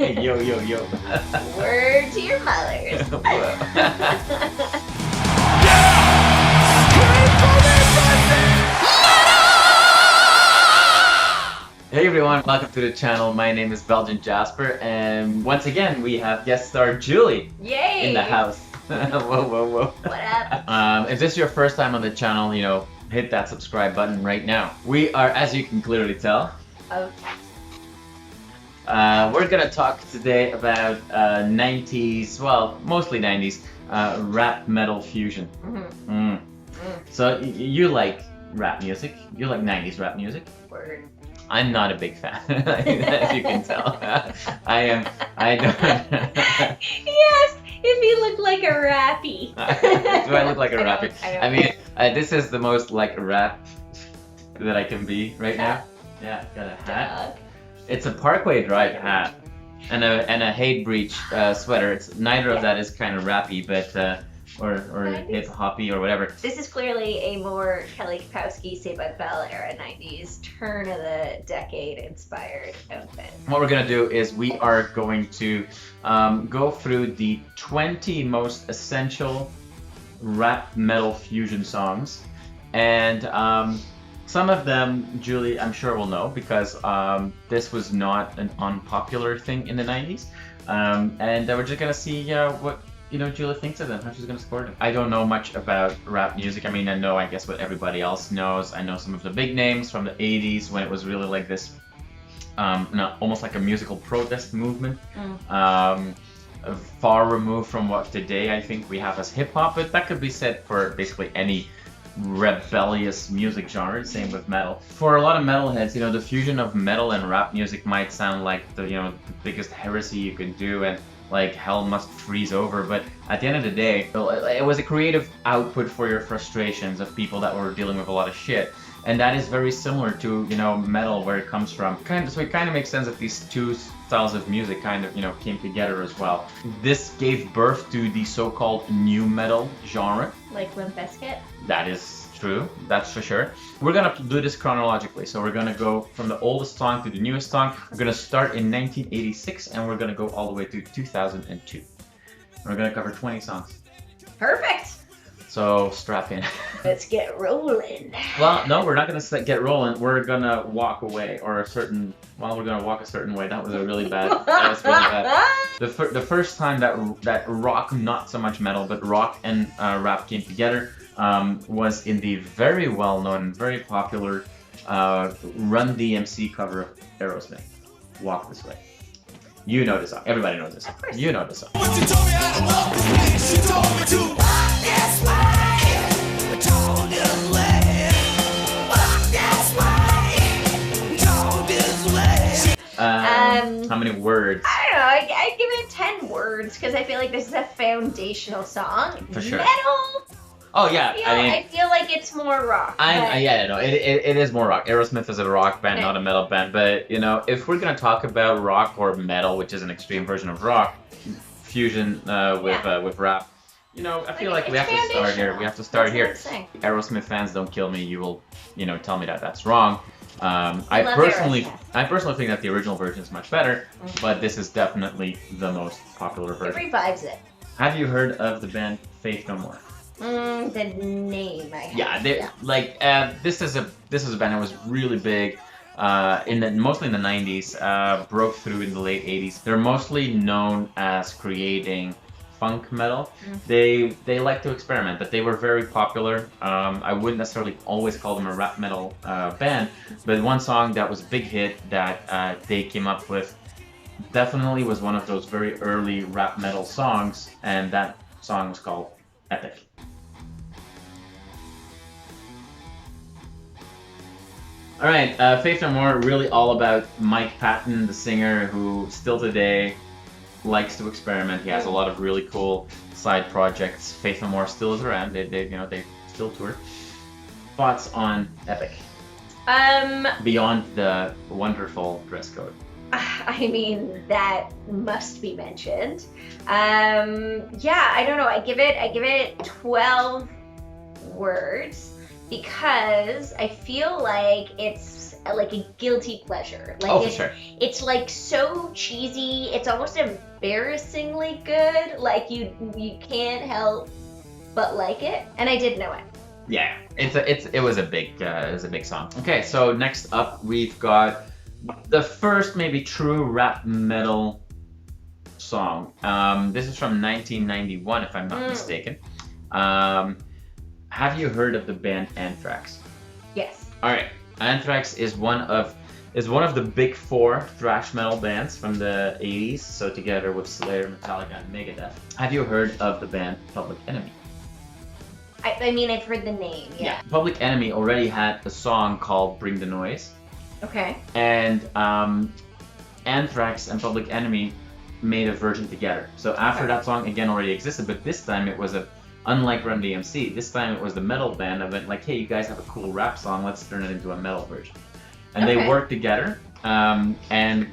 Yo, yo, yo. Word to your mothers. Hey everyone, welcome to the channel. My name is Belgian Jasper, and once again we have guest star Julie Yay! in the house. Whoa, whoa, whoa. What up? If this is your first time on the channel, hit that subscribe button right now. We are, as you can clearly tell, Okay. we're gonna talk today about 90s, well, mostly 90s, rap metal fusion. So you like rap music? You like 90s rap music? Word. I'm not a big fan, as you can tell. I don't. Yes, if you look like a rappy. Do I look like a rappy? I mean, this is the most like rap that I can be right now. Yeah, got a hat. Dog. It's a Parkway Drive hat and a Hate Breach sweater. It's neither of that is kind of rappy, but or hip hoppy or whatever. This is clearly a more Kelly Kapowski, Saved by the Bell era 90s turn of the decade inspired outfit. What we're gonna do is we are going to go through the 20 most essential rap metal fusion songs, and some of them Julie I'm sure will know because this was not an unpopular thing in the 90s, and we're just gonna see what Julie thinks of them, how she's gonna score them. I don't know much about rap music. I mean, I know, I guess, what everybody else knows. I know some of the big names from the 80s when it was really like this, almost like a musical protest movement. Far removed from what today I think we have as hip hop, but that could be said for basically any rebellious music genre. Same with metal. For a lot of metalheads, the fusion of metal and rap music might sound like the biggest heresy you can do, and like hell must freeze over, but at the end of the day, it was a creative output for your frustrations of people that were dealing with a lot of shit, and that is very similar to metal, where it comes from. So it kind of makes sense that these two styles of music kind of came together as well. This gave birth to the so-called new metal genre. Like Limp Bizkit? That is true, that's for sure. We're gonna do this chronologically, so we're gonna go from the oldest song to the newest song. We're gonna start in 1986 and we're gonna go all the way to 2002. We're gonna cover 20 songs. Perfect! So strap in. Let's get rolling. Well, no, we're not gonna get rolling. We're gonna walk away, or we're gonna walk a certain way. That was a really bad. That was really bad. The first time that rock, not so much metal, but rock and rap came together was in the very well-known, very popular Run DMC cover of Aerosmith, "Walk This Way." You know this song. Everybody knows this song. You know this song. She told me how to walk this way. She told me to walk this way. Told this way. Walk this way. Told this way. How many words? I don't know, I'd give it 10 words because I feel like this is a foundational song. For sure. Metal. Oh yeah, I feel like it's more rock. It is more rock. Aerosmith is a rock band, not a metal band. But if we're gonna talk about rock or metal, which is an extreme version of rock, fusion with rap, I feel like we have to start here. We have to start here. Aerosmith fans, don't kill me. You will, tell me that that's wrong. I personally think that the original version is much better, but this is definitely the most popular version. It revives it. Have you heard of the band Faith No More? The name I have. This is a band that was really big mostly in the 90s, broke through in the late 80s. They're mostly known as creating funk metal. They like to experiment, but they were very popular. I wouldn't necessarily always call them a rap metal band, but one song that was a big hit that they came up with definitely was one of those very early rap metal songs, and that song was called Epic. Alright, Faith No More, really all about Mike Patton, the singer, who still today likes to experiment. He has a lot of really cool side projects. Faith No More still is around. They still tour. Thoughts on Epic? Beyond the wonderful dress code. I mean, that must be mentioned. Yeah, I don't know. I give it 12 words because I feel like it's like a guilty pleasure. Like Oh, for sure. it's like so cheesy. It's almost embarrassingly good. Like you can't help but like it. And I did know it. Yeah, it was a big song. Okay, so next up we've got the first maybe true rap metal song. This is from 1991, if I'm not mistaken. Have you heard of the band Anthrax? Yes. All right, Anthrax is one of the big four thrash metal bands from the 80s. So together with Slayer, Metallica, and Megadeth. Have you heard of the band Public Enemy? I mean, I've heard the name. Yeah. Public Enemy already had a song called "Bring the Noise," Okay. and Anthrax and Public Enemy made a version together. So after that song again already existed, but this time it was unlike Run DMC. This time it was the metal band that went like, "Hey, you guys have a cool rap song. Let's turn it into a metal version." And they worked together. And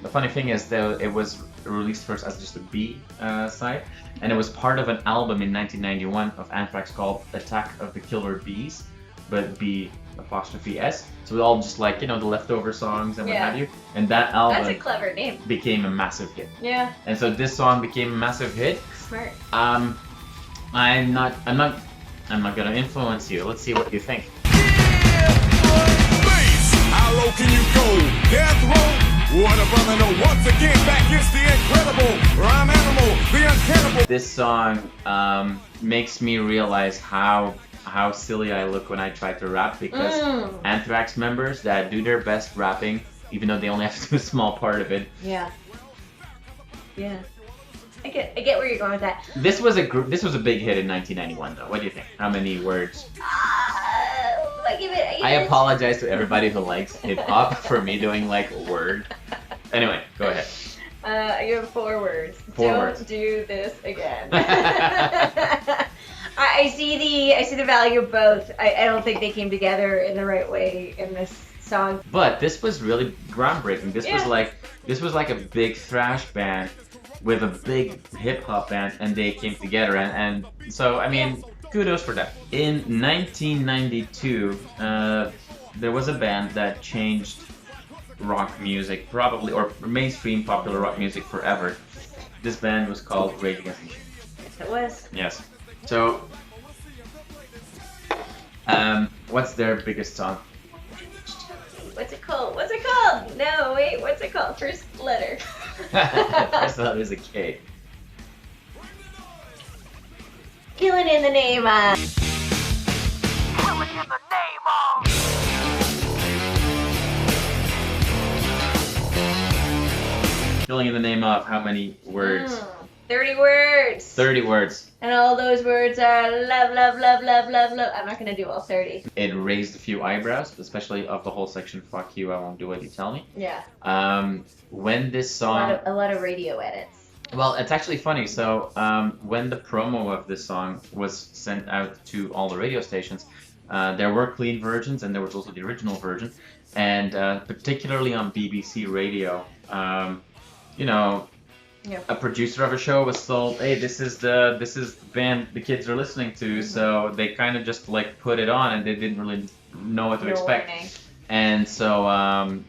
the funny thing is, though, it was released first as just a B side, and it was part of an album in 1991 of Anthrax called "Attack of the Killer Bees," but B''S. So it all just like, the leftover songs and what have you. And that album That's a clever name. became a massive hit. Yeah. And so this song became a massive hit. Smart. I'm not gonna influence you. Let's see what you think. How low can you go? Death row? What a brother, no. Once again, back is the incredible rhyme animal, the uncannibal. This song makes me realize how silly I look when I try to rap, because Anthrax members that do their best rapping, even though they only have to do a small part of it. Yeah. Yeah. I get where you're going with that. This was a big hit in 1991, though. What do you think? How many words? I apologize to everybody who likes hip hop for me doing like a word. Anyway, go ahead. I give 4 words. Four Don't words. do this again. I see the value of both. I don't think they came together in the right way in this song. But this was really groundbreaking. This was like a big thrash band with a big hip hop band, and they came together, and so I mean, kudos for that. In 1992, there was a band that changed rock music, probably, or mainstream popular rock music forever. This band was called Rage Against the Machine. Yes, it was. Yes. So, what's their biggest song? What's it called? What's it called? No, wait, what's it called? First letter. First letter is a K. Killing in the name of. Killing in the name of. Killing in the name of how many words? 30 words. 30 words. And all those words are love, love, love, love, love, love. I'm not gonna do all 30. It raised a few eyebrows, especially of the whole section, "Fuck you, I won't do what you tell me." Yeah. When this song... A lot of radio edits. Well, it's actually funny. So when the promo of this song was sent out to all the radio stations, there were clean versions, and there was also the original version. And particularly on BBC Radio, a producer of a show was told, "Hey, this is the band the kids are listening to," so they kind of just like put it on, and they didn't really know what to expect. Warning. And so A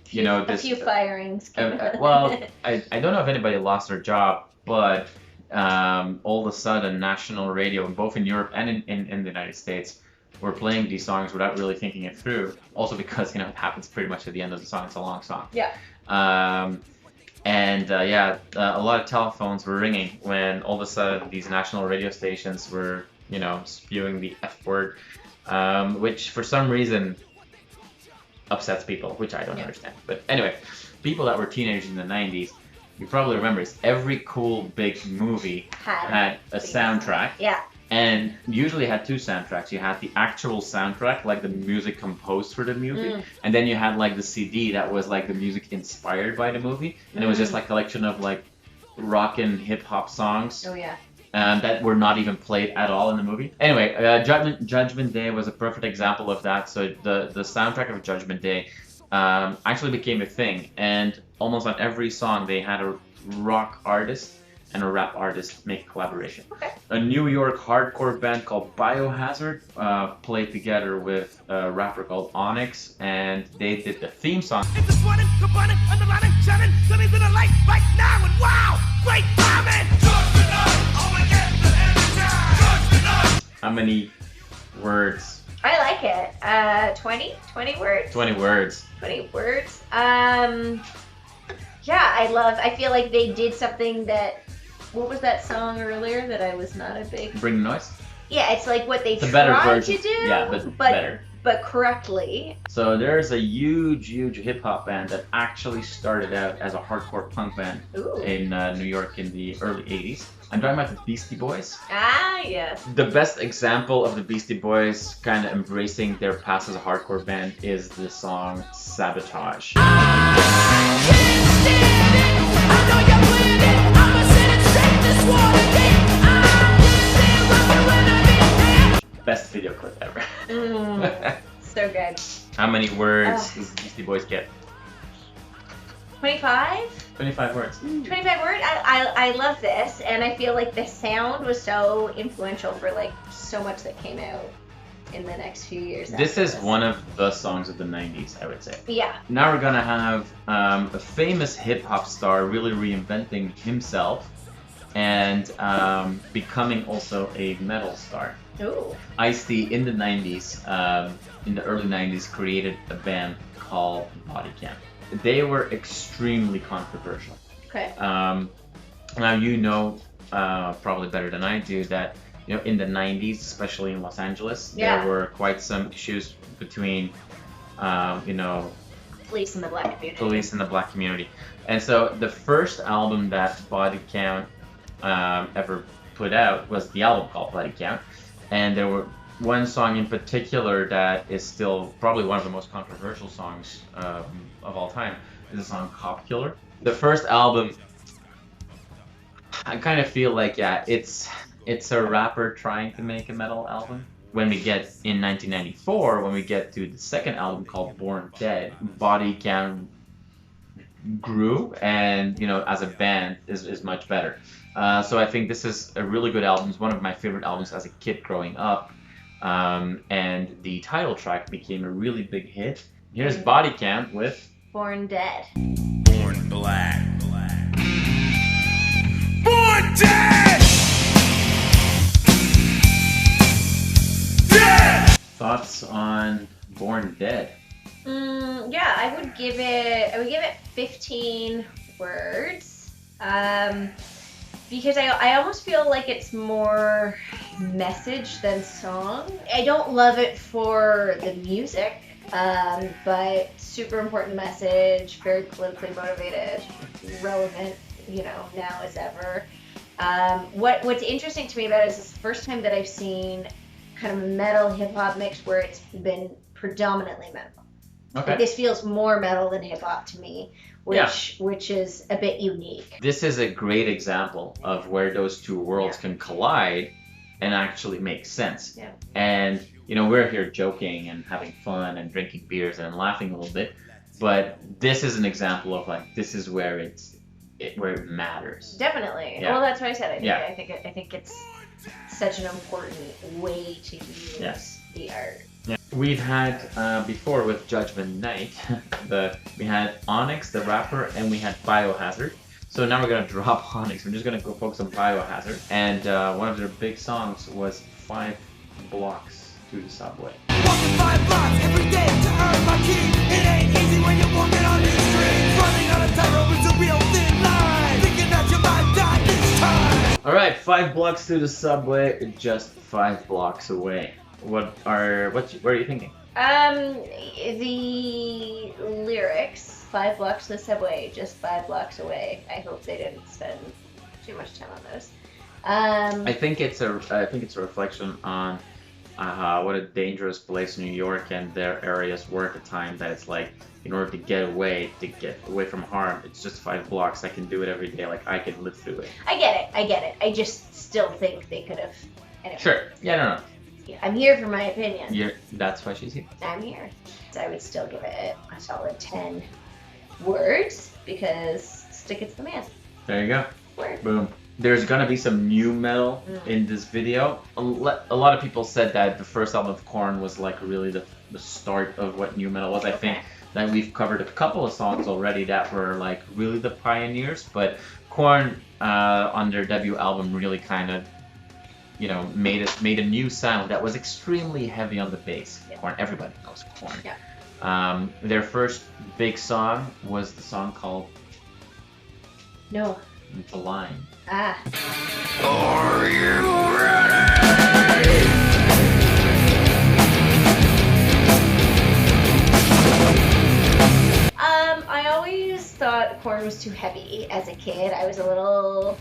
this few firings. well, I don't know if anybody lost their job, but all of a sudden national radio, both in Europe and in the United States, were playing these songs without really thinking it through. Also because it happens pretty much at the end of the song. It's a long song. Yeah. A lot of telephones were ringing when all of a sudden these national radio stations were, spewing the F word, which for some reason upsets people, which I don't understand. But anyway, people that were teenagers in the 90s, you probably remember this. Every cool big movie had a soundtrack. Yeah. And usually had 2 soundtracks. You had the actual soundtrack, like the music composed for the movie, and then you had like the CD that was like the music inspired by the movie, and it was just like a collection of like rock and hip hop songs. Oh yeah. That were not even played at all in the movie. Anyway, Judgment Day was a perfect example of that. So the soundtrack of Judgment Day actually became a thing, and almost on every song they had a rock artist and a rap artist make a collaboration. Okay. A New York hardcore band called Biohazard played together with a rapper called Onyx, and they did the theme song. It's a sweating, combining, underlining, shining, sunny to the light right now, and wow, great timing! Judgment night, only get the every time. How many words? I like it. 20 words. 20 words. 20 words. Yeah, I feel like they did something that, what was that song earlier that I was not a big... Bring the noise? Yeah, it's like what they It's a better tried version. to do. Yeah, but better. But correctly. So there's a huge hip hop band that actually started out as a hardcore punk band Ooh. in New York in the early 80s. I'm talking about the Beastie Boys. Ah, yes. The best example of the Beastie Boys kind of embracing their past as a hardcore band is the song Sabotage. Best video clip ever. So good. How many words does the Beastie Boys get? 25? 25 words. 25 words? I love this, and I feel like the sound was so influential for like so much that came out in the next few years. This after is one of the songs of the 90s, I would say. Yeah. Now we're gonna have a famous hip hop star really reinventing himself and becoming also a metal star. Ooh. Ice-T in the 90s, in the early 90s, created a band called Body Count. They were extremely controversial. Okay. Now you know probably better than I do that in the 90s, especially in Los Angeles, there were quite some issues between Police in the black community. police in the black community. And so the first album that Body Count ever put out was the album called Body Count, and there were one song in particular that is still probably one of the most controversial songs of all time is the song Cop Killer. The first album, I kind of feel like it's a rapper trying to make a metal album. When we get in 1994, when we get to the second album called Born Dead, Body Count grew, and as a band is much better. So I think this is a really good album. It's one of my favorite albums as a kid growing up, and the title track became a really big hit. Here's Body Count with Born Dead. Born black. Born dead! Dead! Thoughts on Born Dead. Yeah, I would give it 15 words. Because I almost feel like it's more message than song. I don't love it for the music, but super important message, very politically motivated, relevant, now as ever. What's interesting to me about it is it's the first time that I've seen kind of a metal hip hop mix where it's been predominantly metal. Okay. Like, this feels more metal than hip hop to me, which is a bit unique. This is a great example of where those two worlds can collide and actually make sense. Yeah. And we're here joking and having fun and drinking beers and laughing a little bit, but this is an example of this is where where it matters. Definitely. Yeah. Well, that's what I said. Yeah. I think it's such an important way to use the art. Yeah. We've had before with Judgment Night, we had Onyx, the rapper, and we had Biohazard. So now we're gonna drop Onyx. We're just gonna go focus on Biohazard. And one of their big songs was 5 Blocks to the Subway. Walking 5 blocks every day to earn my keep. It ain't easy when you're walking on these streets. Running on a tightrope is a real thin line. Thinking that you might die this time. All right, 5 blocks to the subway, just 5 blocks away. What are you thinking? The lyrics, 5 blocks to the subway, just 5 blocks away. I hope they didn't spend too much time on those. I think it's a reflection on what a dangerous place New York and their areas were at the time. That it's like, in order to get away from harm, it's just 5 blocks. I can do it every day. Like, I can live through it. I get it. I just still think they could have. Anyway. Sure. Yeah. No. I'm here for my opinion. That's why she's here. I'm here. So I would still give it a solid 10 words because stick it to the man. There you go. Word. Boom. There's gonna be some new metal in this video. A lot of people said that the first album of Korn was like really the start of what new metal was. I think that we've covered a couple of songs already that were like really the pioneers, but Korn on their debut album really kind of, you know, made a new sound that was extremely heavy on the bass. Korn, everybody knows Korn. Yeah. Their first big song was the song called No. Blind. Ah. Are you ready? I always thought Korn was too heavy as a kid. I was a little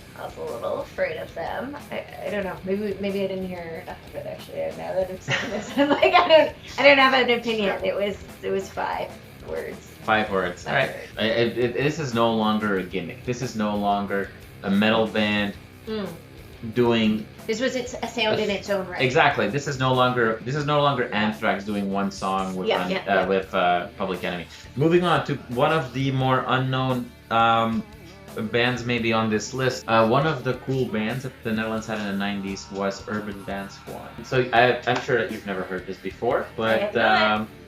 afraid of them. I don't know. Maybe I didn't hear enough of it actually. Now that I'm saying this, I'm like I don't have an opinion. It was 5 words. 5 words. All right. This is no longer a gimmick. This is no longer a metal band doing. This was a sound in its own right. Exactly. This is no longer Anthrax doing one song with with Public Enemy. Moving on to one of the more unknown bands maybe on this list. One of the cool bands that the Netherlands had in the 90s was Urban Dance Squad. So I'm sure that you've never heard this before, but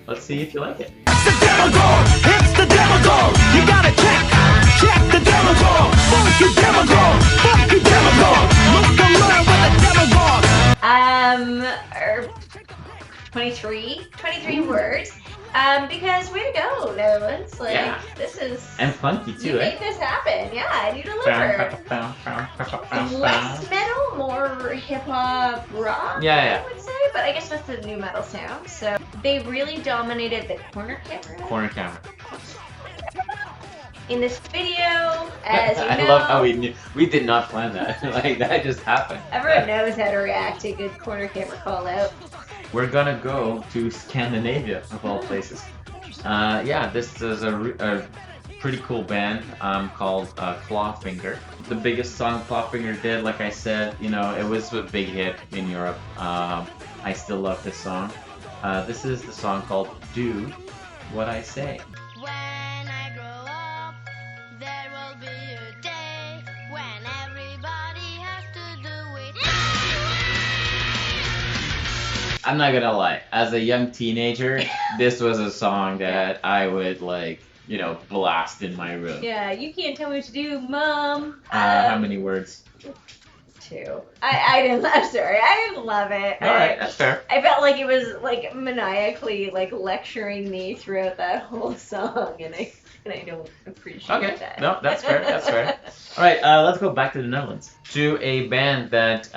let's see if you like it. It's the Demogorgon! It's the Demogorgon! You gotta check the Demogorgon! Fuck you, Demogorgon! Fuck you, Demogorgon! Look and learn with the Demogorgon! 23 words. Because way to go, Netherlands. Like this is and funky too. You made this happen. Yeah, and you delivered. Less metal, more hip hop, rock. Yeah. I would say, but I guess that's the new metal sound. So they really dominated the corner camera. Corner camera. In this video, as you know, I love how we did not plan that. Like that just happened. Everyone knows how to react to a good corner camera call out. We're gonna go to Scandinavia, of all places. This is a pretty cool band called Clawfinger. The biggest song Clawfinger did, like I said, you know, it was a big hit in Europe. I still love this song. This is the song called Do What I Say. When I grow up, there will be a day when everybody has to do it. I'm not gonna lie, as a young teenager, this was a song that I would like, you know, blast in my room. Yeah, you can't tell me what to do, Mom. How many words? 2. I'm sorry, I didn't love it. Alright, that's fair. I felt like it was like maniacally like lecturing me throughout that whole song, and I don't appreciate that. No, that's fair, that's fair. Alright, let's go back to the Netherlands. To a band that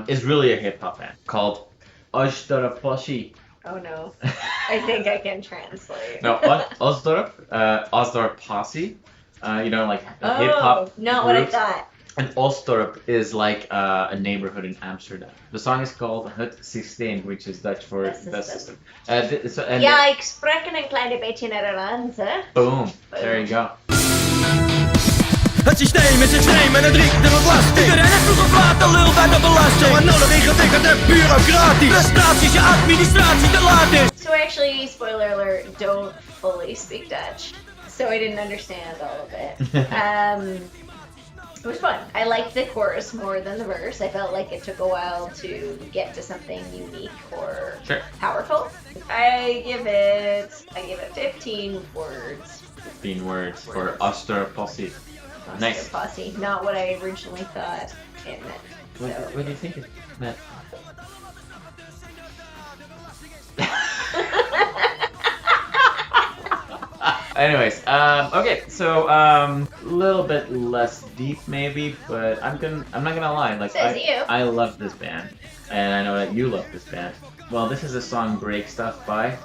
is really a hip hop band called H-Blockx. Oh no. I think I can translate. No, H-Blockx Posse. You know, like a hip hop. Not what I thought. And Osdorp is like a neighborhood in Amsterdam. The song is called Het Systeem, which is Dutch for the system. Ja, ik spreek een klein beetje Nederlands, hè? Boom. There you go. Het systeem is extreem en het riekt en het lastig. Iedereen heeft vroeg of laat de lul bij de belasting. Maar nul ingewikkeld en bureaucratisch. Frustraties, je administratie te laat is. So actually, spoiler alert, don't fully speak Dutch. So I didn't understand all of it. It was fun. I liked the chorus more than the verse. I felt like it took a while to get to something unique or powerful. I give it 15 words. 15 words for Osdorp Posse. Nice. Posse, not what I originally thought it meant. What do you think it meant? Anyways, okay, so little bit less deep maybe, but I'm not gonna lie, like I love this band, and I know that you love this band. Well, this is the song "Break Stuff" by.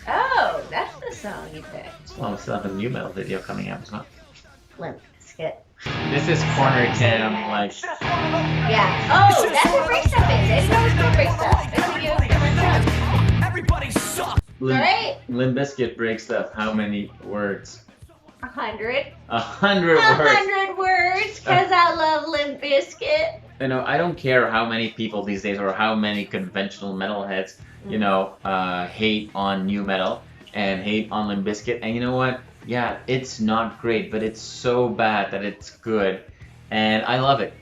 Oh, that's the song you picked. Well, we still have a new metal video coming out as well. Limp Bizkit. This is corner cam, like. Yeah. Oh, that's what Break Stuff is. I didn't know it was called Break Stuff. I think it was different stuff. Everybody sucks! Alright. Limp Bizkit Break Stuff. How many words? 100. 100 words. 100 words, because I love Limp Bizkit. You know, I don't care how many people these days or how many conventional metalheads, you know, hate on new metal and hate on Limp Bizkit. And you know what? Yeah, it's not great, but it's so bad that it's good. and I love it.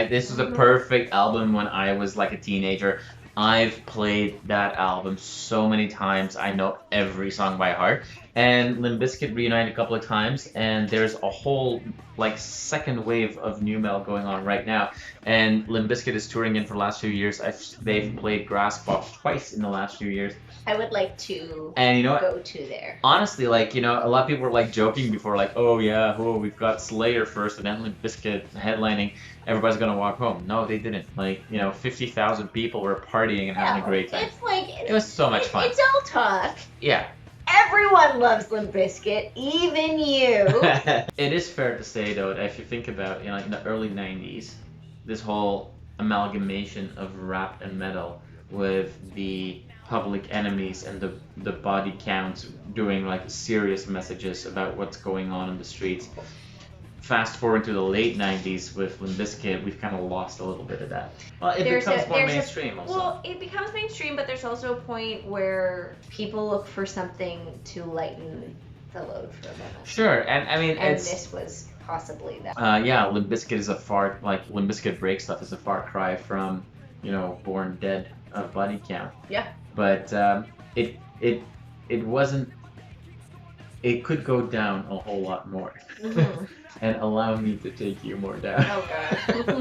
This was a perfect album when I was like a teenager. I've played that album so many times. I know every song by heart. And Limp Bizkit reunited a couple of times, and there's a whole like second wave of new metal going on right now. And Limp Bizkit is touring in for the last few years. They've played Grassbox twice in the last few years. I would like to And you know what? go to there. Honestly, like, you know, a lot of people were like joking before, like, oh yeah, we've got Slayer first and then Limp Bizkit headlining. Everybody's gonna walk home. No, they didn't. Like, you know, 50,000 people were partying and having a great time. It's like It was so much fun. It's all talk. Yeah. Everyone loves Limp Bizkit, even you. It is fair to say though that if you think about, you know, in the early 90s, this whole amalgamation of rap and metal with the Public Enemies and the body counts doing like serious messages about what's going on in the streets. Fast forward to the late 90s with Limp Bizkit, we've kind of lost a little bit of that. Well, it becomes more mainstream also. Well, it becomes mainstream, but there's also a point where people look for something to lighten the load for a moment. Sure, and I mean, And it's... this was possibly that. yeah, Limp Bizkit is Limp Bizkit break stuff is a far cry from, you know, Born Dead of Body Count. Yeah. But it wasn't. It could go down a whole lot more. Mm-hmm. And allow me to take you more down. Oh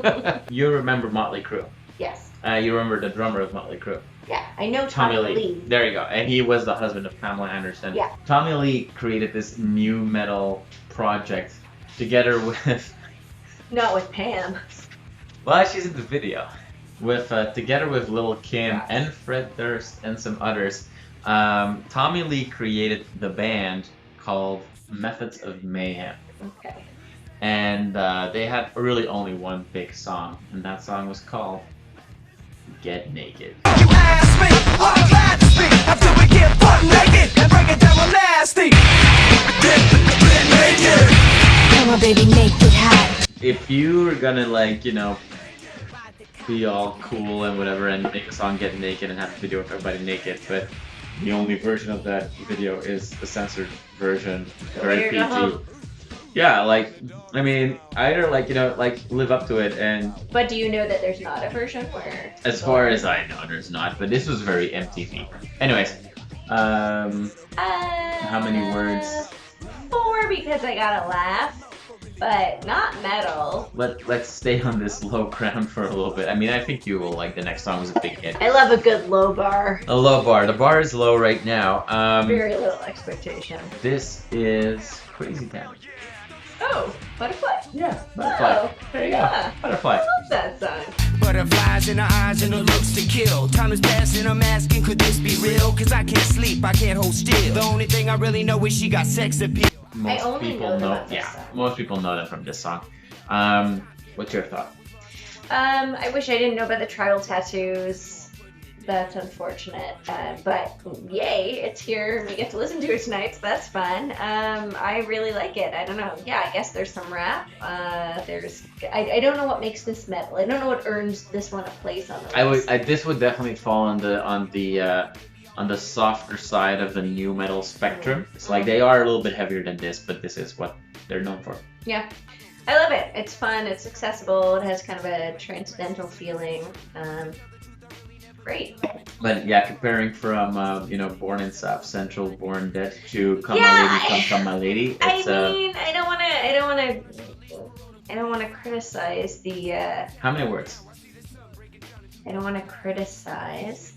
god. You remember Motley Crue? Yes. You remember the drummer of Motley Crue? Yeah, I know Tommy Lee. There you go. And he was the husband of Pamela Anderson. Yeah. Tommy Lee created this new metal project together with... Not with Pam. Well, she's in the video. Together with Lil' Kim Yes. and Fred Durst and some others. Tommy Lee created the band called Methods of Mayhem. Okay. And they had really only one big song, and that song was called Get Naked. You ask me, what I'm glad to speak. After we get butt naked and break it down real nasty. Get naked. Come on, baby, make it hot. If you were gonna, like, you know, be all cool and whatever and make a song Get Naked and have a video of everybody naked, but the only version of that video is the censored version, very PG. Yeah, like, I mean, either, like, you know, like, live up to it, and But do you know that there's not a version where... as far as I know, there's not, but this was very MTV. Anyways, how many words? 4 because I gotta laugh, but not metal. Let's stay on this low ground for a little bit. I mean, I think you will like the next song was a big hit. I love a good low bar. A low bar. The bar is low right now. Very little expectation. This is Crazy Town. Oh, Butterfly? Yeah, Butterfly. Oh, There you yeah. go. Butterfly. I love that song. Butterflies in her eyes and her looks to kill. Time is passing, I'm asking, could this be real? Cause I can't sleep, I can't hold still. The only thing I really know is she got sex appeal. Most only people know them know. on this Yeah, song. most people know that from this song. What's your thought? I wish I didn't know about the tribal tattoos. That's unfortunate. But yay, it's here. We get to listen to it tonight, so that's fun. I really like it. I don't know. Yeah, I guess there's some rap. I don't know what makes this metal. I don't know what earns this one a place on the list. This would definitely fall on the softer side of the new metal spectrum. It's like they are a little bit heavier than this, but this is what they're known for. Yeah. I love it. It's fun. It's accessible. It has kind of a transcendental feeling. Great. But yeah, comparing from Born in South Central, Born Dead to Come Yeah, My Lady, Come My Lady. I It's mean, I don't want to criticize the. how many words? I don't want to criticize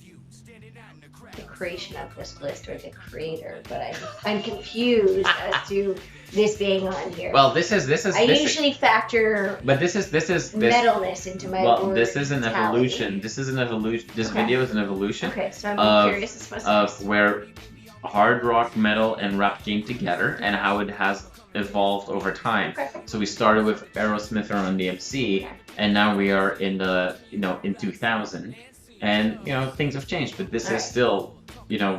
the creation of this list or the creator, but I'm confused as to this being on here. Well, this is. I usually factor But this is metalness into my Well, word this is an tally. evolution. This is an evolution. This Okay. video is an evolution Okay, so I'm of- curious as much of where hard rock, metal, and rap came together, and how it has evolved over time. Okay. So we started with Aerosmith on DMC, and now we are in the in 2000, and things have changed. But this Alright. is still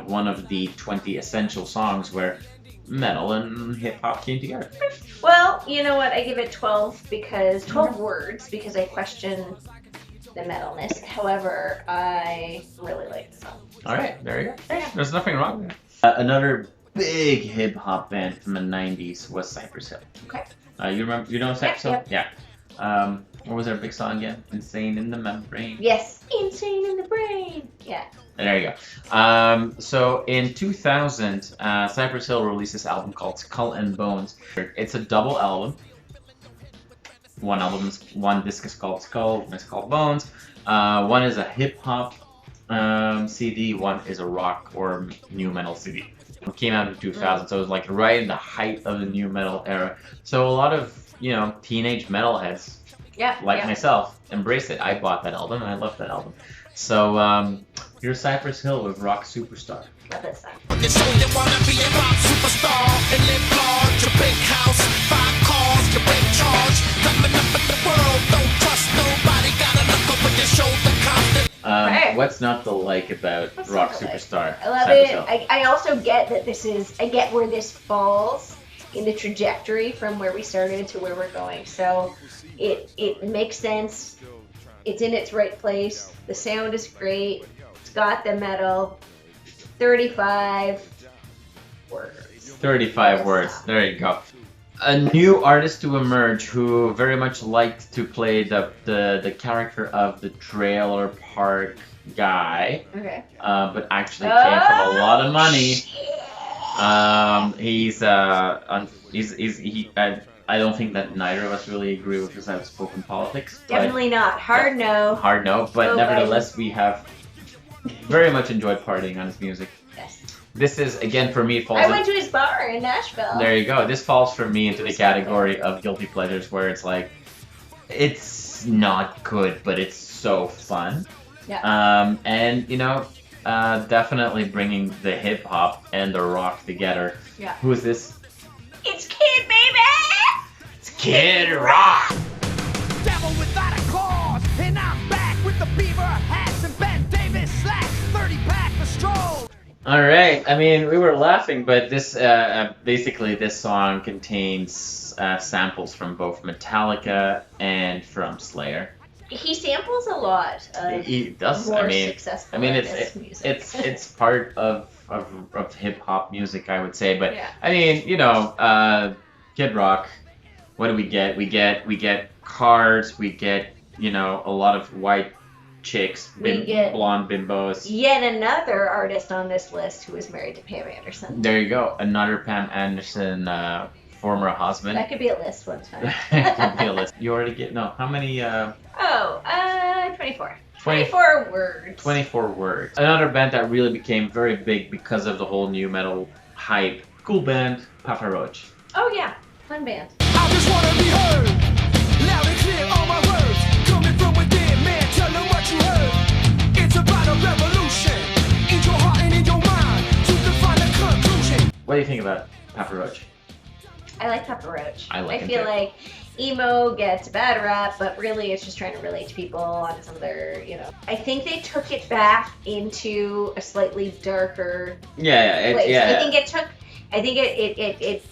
one of the 20 essential songs where metal and hip hop came together. Well, you know what? I give it 12 because 12 words because I question the metalness. However, I really like the song. All right, there you go. Hey, there's nothing wrong with that. Another big hip hop band from the 90s was Cypress Hill. Okay. You know Cypress Hill? Yep. Yeah. What was our big song again? Insane in the Membrane. Yes. Insane in the Brain. Yeah. There you go. So in 2000, Cypress Hill released this album called Skull and Bones. It's a double album. One disc is called Skull, one is called Bones. One is a hip hop CD, one is a rock or new metal CD. It came out in 2000, so it was like right in the height of the new metal era. So a lot of, you know, teenage metalheads Yeah. like yeah. myself embraced it. I bought that album and I loved that album. So here's Cypress Hill with Rock Superstar. Love this song. You show you wanna be a rock superstar and live large, your big house, 5 cars, your big charge. Coming up in the world, don't trust nobody, gotta look over your shoulder constant. Right. What's not to like about What's Rock not to like? Superstar? I love Cypress it. Hill? I also get that I get where this falls in the trajectory from where we started to where we're going. So it makes sense. It's in its right place. The sound is great. It's got the metal. 35 words. 35 words. There you go. A new artist to emerge who very much liked to play the character of the trailer park guy, Okay. but actually came from a lot of money. I don't think that neither of us really agree with his outspoken politics. but- Definitely not. Hard no. Hard no, but Oh, nevertheless, we have very much enjoyed partying on his music. Yes. This is, again, for me, it falls I in- went to his bar in Nashville. There you go. This falls for me into the category of guilty pleasures where it's like, it's not good, but it's so fun. Yeah. And, you know, definitely bringing the hip hop and the rock together. Yeah. Who is this? It's Kid, baby! It's Kid Rock! Devil without a cause, and I'm back with the beaver hats and Ben Davis slacks, 30-pack the stroll. All right. I mean, we were laughing, but this basically this song contains samples from both Metallica and from Slayer. He samples a lot of He does. more I mean, successful it's music. it's part of hip hop music, I would say. But Yeah. I mean, you know, Kid Rock. What do we get? We get cars. We get, you know, a lot of white chicks, We get- blonde bimbos. Yet another artist on this list who is married to Pam Anderson. There you go. Another Pam Anderson former husband. That could be a list one time. Could be a list. You already get how many? 24. 20 24 words. 24 words. Another band that really became very big because of the whole new metal hype. Cool band, Papa Roach. Oh yeah, fun band. I just wanna be heard, loud and clear all my words, coming from within, man, tell them what you heard. It's about a revolution, in your heart and in your mind, to define a conclusion. What do you think about Papa Roach? I like Papa Roach. I like him feel too. like emo gets a bad rap, but really it's just trying to relate to people on some of their, you know. I think they took it back into a slightly darker Yeah, place. yeah. I think it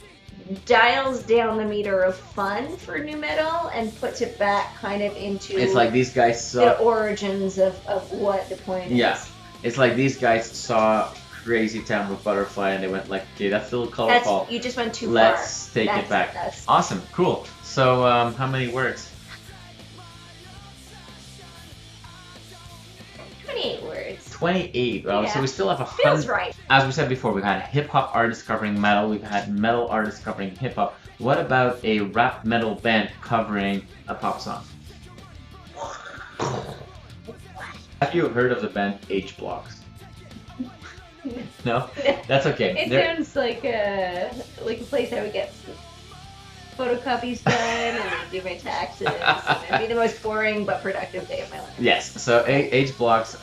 dials down the meter of fun for new metal and puts it back kind of into It's like these guys the saw. origins of what the point Yeah. is. It's like these guys saw Crazy Town with Butterfly and they went like, okay, that's a little colorful. You just went too far. Let's take That's it back. that's- Awesome, cool. So, how many words? 28 words. 28. Well, Yeah. so we still have Feels 100. right. As we said before, we've had hip hop artists covering metal. We've had metal artists covering hip hop. What about a rap metal band covering a pop song? Have you heard of the band H-Blockx? No? That's okay. It They're- sounds like a place I would get photocopies done and do my taxes. And it'd be the most boring but productive day of my life. Yes. So H-Blockx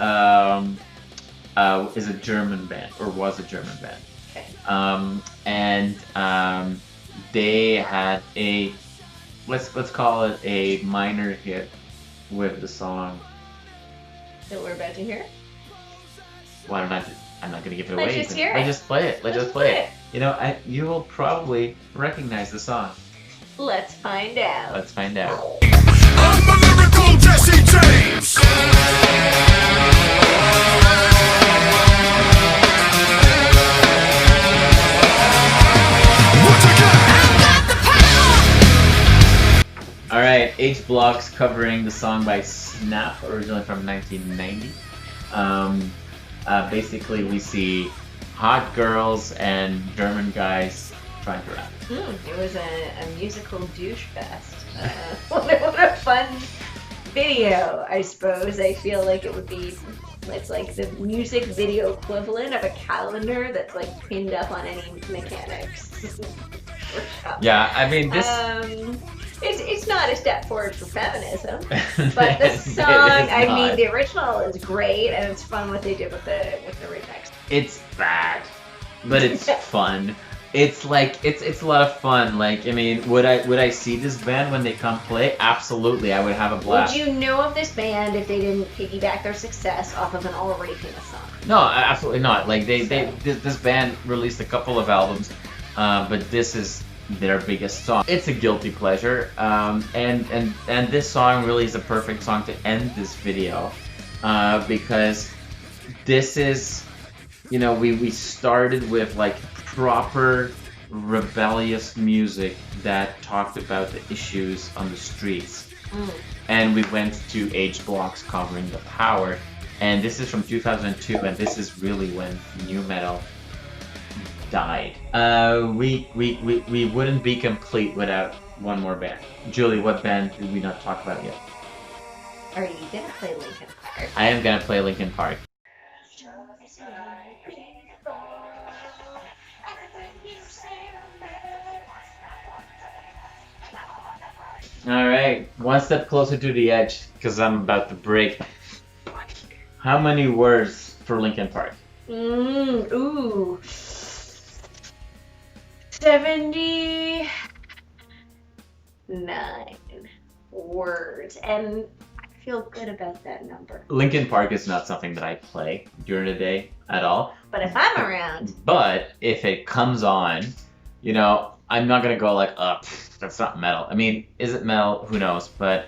is a German band, or was a German band. Okay. They had a let's call it a minor hit with the song. That we're about to hear. Why don't I'm not gonna give it Let's away. just hear Let's it. just play it. Let's just play it. You know, you will probably recognize the song. Let's find out. Let's find out. I'm a lyrical Jesse James. What you got? All right, H-Blockx covering the song by Snap, originally from 1990. Basically, we see hot girls and German guys trying to rap. It was a musical douche fest. What a fun video, I suppose. I feel like it would be. It's like the music video equivalent of a calendar that's like pinned up on any mechanics. workshop. Yeah, I mean this. It's not a step forward for feminism, but the song, I mean, the original is great, and it's fun what they did with the remix. It's bad, but it's fun. It's like it's a lot of fun. Like, I mean, would I see this band when they come play? Absolutely, I would have a blast. Would you know of this band if they didn't piggyback their success off of an already famous song? No, absolutely not. Like this band released a couple of albums, but this is their biggest song. It's a guilty pleasure, and this song really is a perfect song to end this video, because this is, you know, we started with like proper rebellious music that talked about the issues on the streets, and we went to H-Blockx covering The Power, and this is from 2002, and this is really when nu metal died. We wouldn't be complete without one more band. Julie, what band did we not talk about yet? Are you gonna play Linkin Park? I am gonna play Linkin Park. Alright, one step closer to the edge, because I'm about to break. How many words for Linkin Park? 79 words, and I feel good about that number. Linkin Park is not something that I play during the day at all. But if I'm around, But if it comes on, you know, I'm not gonna go like, that's not metal. I mean, is it metal? Who knows? But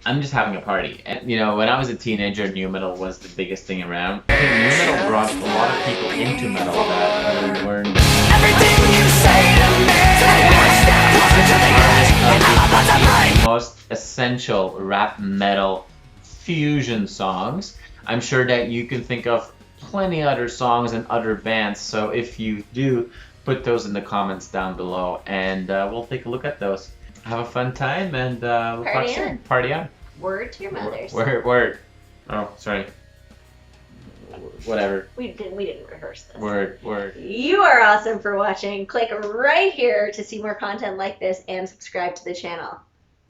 I'm just having a party. And, you know, when I was a teenager, nu metal was the biggest thing around. I think nu metal brought a lot of people into metal that really weren't. Everything you say to me, one step closer to the edge, and I'm about to break. Most essential rap metal fusion songs. I'm sure that you can think of plenty other songs and other bands. So if you do, put those in the comments down below, and we'll take a look at those. Have a fun time, and we'll talk Party soon. on. Party on. word to your mothers. Word. Oh, sorry. Whatever. We didn't rehearse this. Word. You are awesome for watching. Click right here to see more content like this and subscribe to the channel.